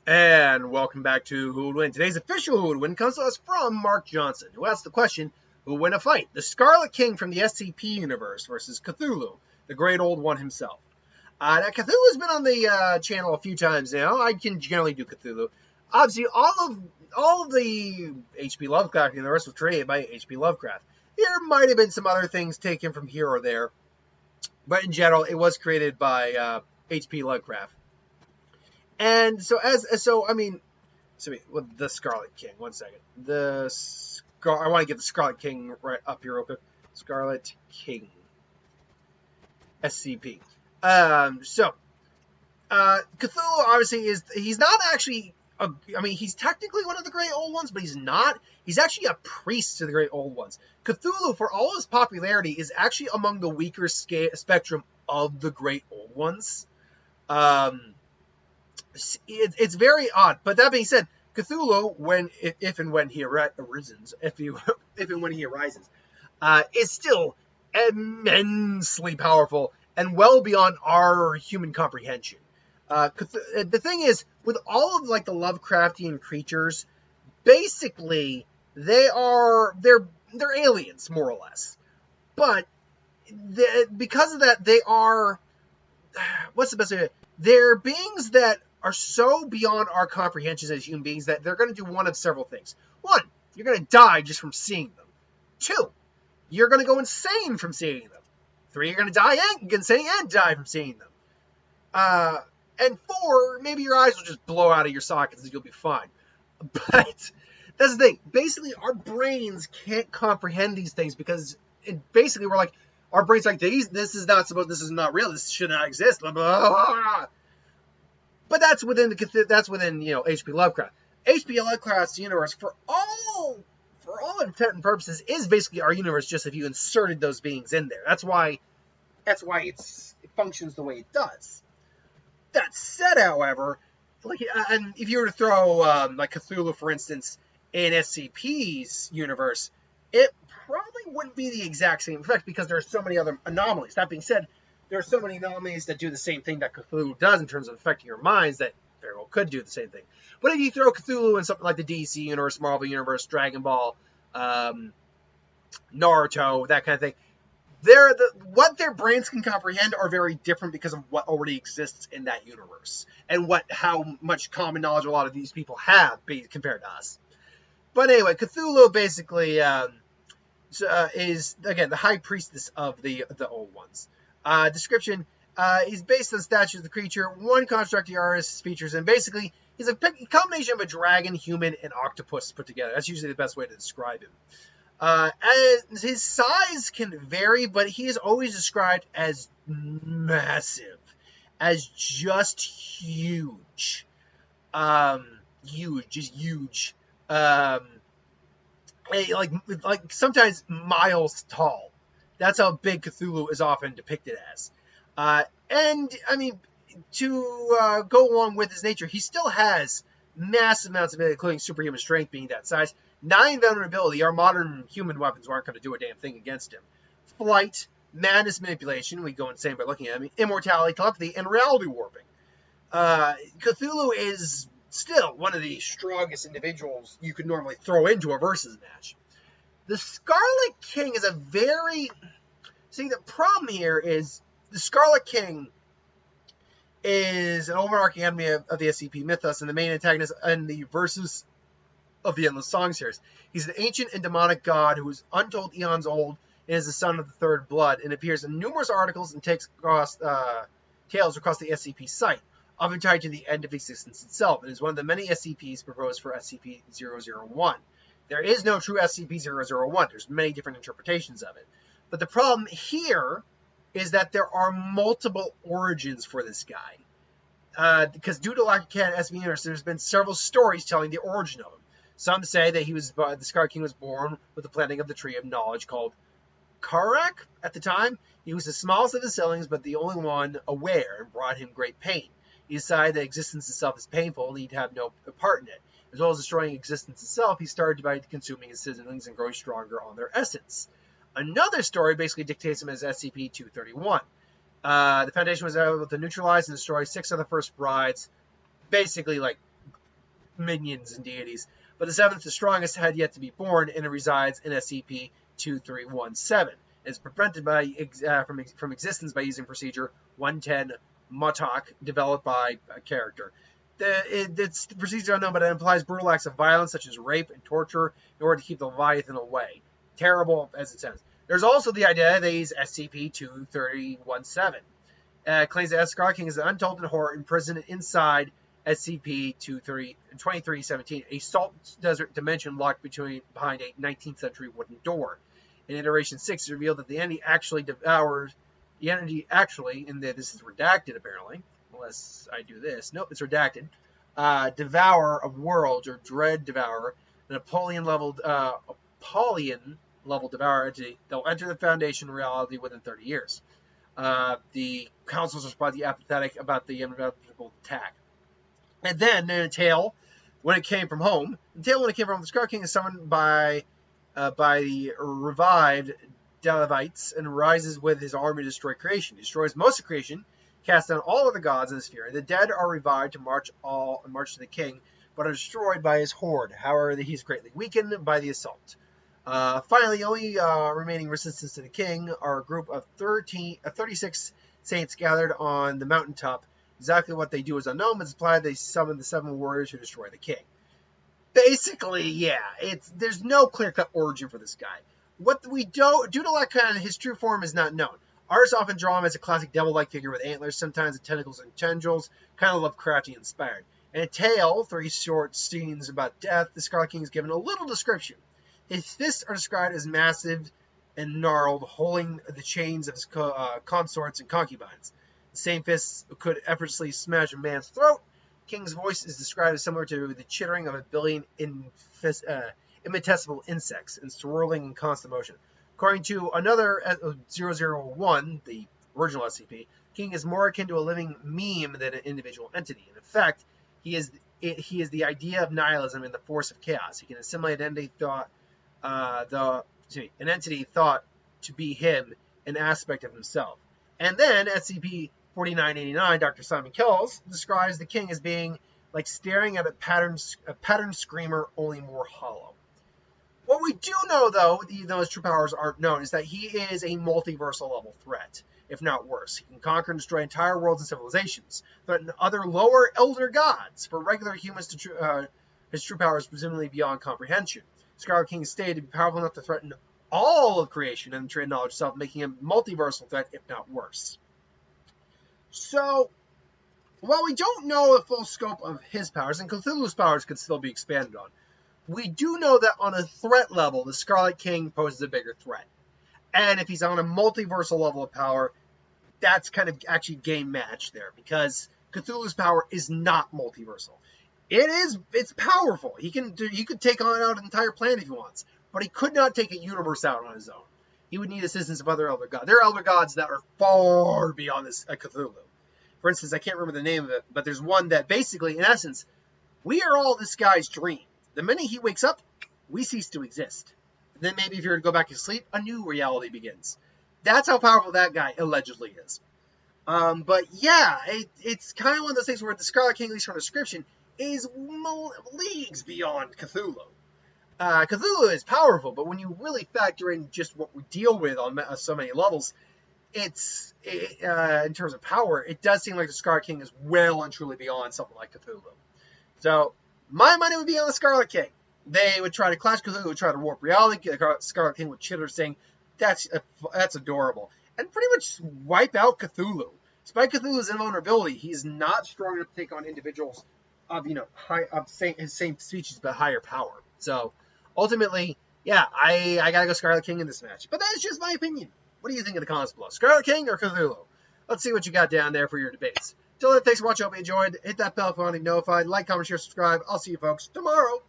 And welcome back to Who Would Win. Today's official Who Would Win comes to us from Mark Johnson, who asked the question, who would win a fight? The Scarlet King from the SCP universe versus Cthulhu, the great old one himself. Now, Cthulhu's been on the channel a few times now. I can generally do Cthulhu. Obviously, all of the H.P. Lovecraft universe was created by H.P. Lovecraft. There might have been some other things taken from here or there, but in general, it was created by H.P. Lovecraft. And so the Scarlet King. One second. I want to get the Scarlet King right up here real quick. Scarlet King. SCP. Cthulhu obviously he's not actually, he's technically one of the Great Old Ones, but he's not. He's actually a priest to the Great Old Ones. Cthulhu, for all his popularity, is actually among the weaker spectrum of the Great Old Ones. It's very odd. But that being said, Cthulhu, if and when he arises, is still immensely powerful and well beyond our human comprehension. The thing is, with all of the Lovecraftian creatures, basically they're aliens more or less. But because of that, they are, what's the best way? They're beings that are so beyond our comprehensions as human beings that they're going to do one of several things. One, you're going to die just from seeing them. Two, you're going to go insane from seeing them. Three, you're going to die insane and die from seeing them. And four, maybe your eyes will just blow out of your sockets and you'll be fine. But that's the thing. Basically, our brains can't comprehend these things because we're like, our brains are like, this is not real. This should not exist. Blah, blah, blah. But that's within H.P. Lovecraft. H.P. Lovecraft's universe, for all intent and purposes, is basically our universe. Just if you inserted those beings in there, that's why it functions the way it does. That said, however, and if you were to throw Cthulhu, for instance, in SCP's universe, it probably wouldn't be the exact same effect because there are so many other anomalies. That being said, there are so many anomalies that do the same thing that Cthulhu does in terms of affecting your minds that very well could do the same thing. But if you throw Cthulhu in something like the DC universe, Marvel universe, Dragon Ball, Naruto, that kind of thing, what their brains can comprehend are very different because of what already exists in that universe and how much common knowledge a lot of these people have compared to us. But anyway, Cthulhu basically is, again, the high priestess of the old ones. Description, he's based on the statue of the creature, one construct the artist's features, and basically he's a combination of a dragon, human, and octopus put together. That's usually the best way to describe him. And his size can vary, but he is always described as massive, as just huge. Huge. Like sometimes miles tall. That's how big Cthulhu is often depicted as. To go along with his nature, he still has massive amounts of it, including superhuman strength being that size. 9 vulnerability, our modern human weapons aren't going to do a damn thing against him. Flight, madness manipulation, we go insane by looking at him, immortality, telepathy, and reality warping. Cthulhu is still one of the strongest individuals you could normally throw into a versus match. The Scarlet King is the problem here is the Scarlet King is an overarching enemy of the SCP mythos and the main antagonist in the Versus of the Endless Song series. He's an ancient and demonic god who is untold eons old and is the son of the third blood and appears in numerous articles and tales across the SCP site, often tied to the end of existence itself, and is one of the many SCPs proposed for SCP-001. There is no true SCP-001. There's many different interpretations of it. But the problem here is that there are multiple origins for this guy. Because due to lack of canon SCP universe, there's been several stories telling the origin of him. Some say that the Scarlet King was born with the planting of the tree of knowledge called Karak at the time. He was the smallest of his siblings, but the only one aware, and brought him great pain. He decided that existence itself is painful and he'd have no part in it. As well as destroying existence itself, he started by consuming his siblings and growing stronger on their essence. Another story basically dictates him as SCP-231. The Foundation was able to neutralize and destroy 6 of the first brides, basically like minions and deities. But the seventh, the strongest, had yet to be born, and it resides in SCP-2317. It is prevented from existence by using procedure 110 Motok, developed by a character. Its procedure is unknown, but it implies brutal acts of violence, such as rape and torture, in order to keep the Leviathan away. Terrible as it sounds. There's also the idea that he's SCP-2317. Claims that Scarlet King is an untold horror imprisoned inside SCP-2317, a salt desert dimension locked behind a 19th century wooden door. In Iteration 6, it's revealed that the entity actually, and this is redacted apparently, unless I do this. Nope, it's redacted. Devourer of worlds, or Dread Devourer, an Apollyon-level Devourer entity that will enter the Foundation reality within 30 years. The councils are the apathetic about the inevitable attack. And then, in a tale, when it came from home, the Scarlet King is summoned by the revived Delevites and rises with his army to destroy creation. He destroys most of creation, casts down all of the gods in the sphere. The dead are revived to march to the king, but are destroyed by his horde. However, he is greatly weakened by the assault. Finally, the only remaining resistance to the king are a group of 36 saints gathered on the mountaintop. Exactly what they do is unknown, but it's implied they summon the 7 warriors who destroy the king. Basically, yeah, there's no clear-cut origin for this guy. What we do, due to lack of his true form, is not known. Artists often draw him as a classic devil-like figure with antlers, sometimes with tentacles and tendrils, kind of Lovecraftian inspired. In a tale, 3 short scenes about death, the Scarlet King is given a little description. His fists are described as massive and gnarled, holding the chains of his consorts and concubines. The same fists could effortlessly smash a man's throat. King's voice is described as similar to the chittering of a billion infinitesimal insects in swirling and constant motion. According to another 001, the original SCP, King is more akin to a living meme than an individual entity. In effect, he is the idea of nihilism and the force of chaos. He can assimilate an entity thought to be him, an aspect of himself. And then SCP-4989, Dr. Simon Kells describes the king as being like staring at a pattern screamer, only more hollow. What we do know, though, even though his true powers aren't known, is that he is a multiversal level threat, if not worse. He can conquer and destroy entire worlds and civilizations, threaten other lower elder gods. For regular humans, his true power is presumably beyond comprehension. Scarlet King is stated to be powerful enough to threaten all of creation and trade knowledge itself, making him a multiversal threat, if not worse. So, while we don't know the full scope of his powers, and Cthulhu's powers could still be expanded on, we do know that on a threat level, the Scarlet King poses a bigger threat. And if he's on a multiversal level of power, that's kind of actually game match there, because Cthulhu's power is not multiversal. It's powerful. He could take out an entire planet if he wants, but he could not take a universe out on his own. He would need assistance of other elder gods. There are elder gods that are far beyond this Cthulhu. For instance, I can't remember the name of it, but there's one that basically, in essence, we are all this guy's dream. The minute he wakes up, we cease to exist. And then maybe if you were to go back to sleep, a new reality begins. That's how powerful that guy allegedly is. But yeah, it's kind of one of those things where the Scarlet King, at least from description, is leagues beyond Cthulhu. Cthulhu is powerful, but when you really factor in just what we deal with on so many levels, in terms of power, it does seem like the Scarlet King is well and truly beyond something like Cthulhu. So, my money would be on the Scarlet King. They would try to clash Cthulhu, would try to warp reality. The Scarlet King would chitter, saying, that's adorable. And pretty much wipe out Cthulhu. Despite Cthulhu's invulnerability, he is not strong enough to take on individuals of his same species but higher power. So, ultimately, yeah, I gotta go Scarlet King in this match. But that's just my opinion. What do you think of the comments below? Scarlet King or Cthulhu? Let's see what you got down there for your debates. Till then, thanks for watching. I hope you enjoyed. Hit that bell if you want to be notified. Like, comment, share, subscribe. I'll see you folks tomorrow.